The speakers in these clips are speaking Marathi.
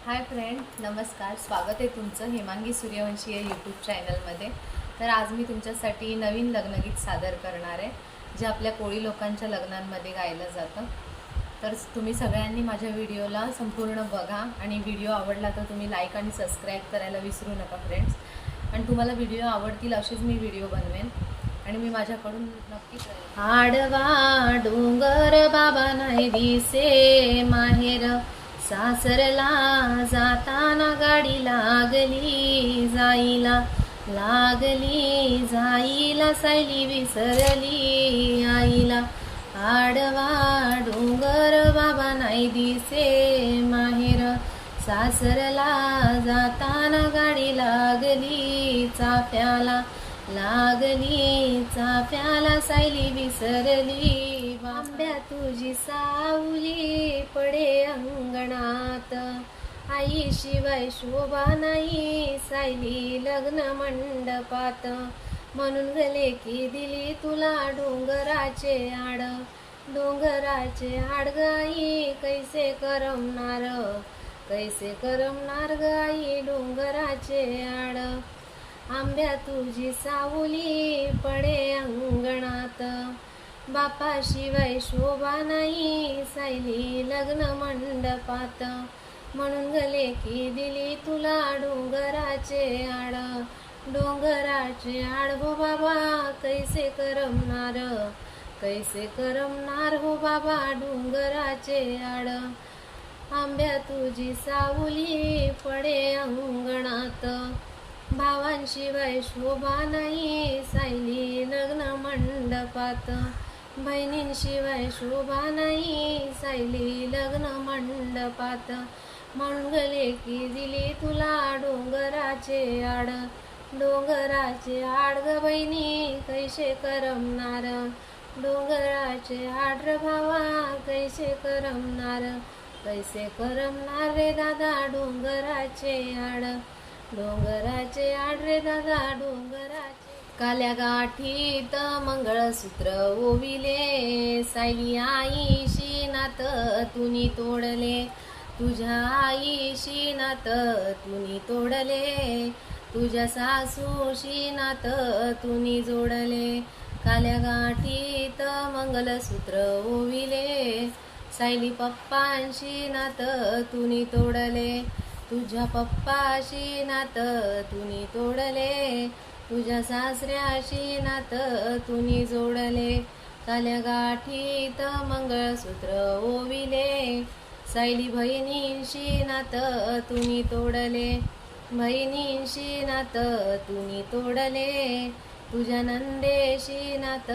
हाय फ्रेंड, नमस्कार. स्वागत आहे तुमचं हेमांगी सूर्यवंशी या यूट्यूब चॅनलमध्ये. तर आज मी तुमच्यासाठी नवीन लग्नगीत सादर करणार आहे, जे आपल्या कोळी लोकांच्या लग्नांमध्ये गायलं जातं. तर तुम्ही सगळ्यांनी माझ्या व्हिडिओला संपूर्ण बघा आणि व्हिडिओ आवडला तर तुम्ही लाईक आणि सबस्क्राईब करायला विसरू नका फ्रेंड्स. आणि तुम्हाला व्हिडिओ आवडतील असेच मी व्हिडिओ बनवेन आणि मी माझ्याकडून नक्कीच. आडवा डोंगर बाबा नाही दिसे माहेर, सासरला जाताना गाडी लागली जाईला सायली विसरली आईला. आडवा डोंगर बाबा नाही दिसे माहेर, सासरला जाताना गाडी लागली चाफ्याला सायली विसरली. आंब्या तुझी सावली पडे अंगणात, आई शिवाय शोभा नाही सायली लग्न मंडपात. म्हणून गले की दिली तुला डोंगराचे आड गाई, कैसे करमनार गाई डोंगराचे आड. आंब्या तुझी सावली पडे अंगणात, बापाशिवाय शोभा नाही सायली लग्न मंडपात. म्हणून गले की दिली तुला डोंगराचे आड हो बाबा, कैसे करमनार हो बाबा डोंगराचे आड. आंब्या तुझी सावली पडे अंगणात, भावांशिवाय शोभा नाही सायली लग्न मंडपात. बहिणींशिवाय शोभा नाही सायली लग्न मंडपात. म्हणून गले की दिली तुला डोंगराचे आड ग बहिणी, कैसे करमनार डोंगराचे आड रे भावा, कैसे करमनार रे दादा डोंगराचे आड रे दादा डोंगराचे. काल्या गाठीत मंगळसूत्र ओविले, सायली आईशी नात तुनी तोडले, तुझ्या आईशी नात तुनी तोडले, तुझ्या सासूशी नात तुनी जोडले. काल्या गाठीत मंगळसूत्र ओविले, सायली पप्पांशी नात तुनी तोडले, तुझ्या पप्पाशी नात तुनी तोडले, तुझ्या सासऱ्याशी नात तुनी जोडले. काल्या गाठीत मंगळसूत्र ओविले, सायली बहिणींशी नात तुनी तोडले, बहिणींशी नात तुनी तोडले, तुझ्या नंदेशी नात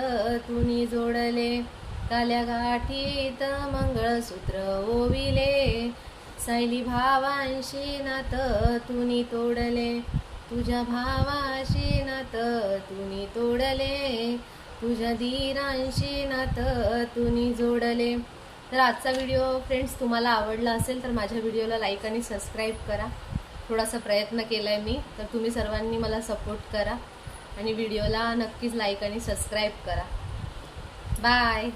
तुनी जोडले. काल्या गाठीत मंगळसूत्र ओविले, सायली भावांशी नात तुनी तोडले, तुझ्या भावाशी नात तुनी तोडले, तुझ्या धीरांशी नात तुनी जोडले. तर आजचा व्हिडिओ फ्रेंड्स तुम्हाला आवडला असेल तर माझ्या व्हिडिओला लाईक आणि सबस्क्राईब करा. थोडासा प्रयत्न केला आहे मी, तर तुम्ही सर्वांनी मला सपोर्ट करा आणि व्हिडिओला नक्कीच लाईक आणि सबस्क्राईब करा. बाय.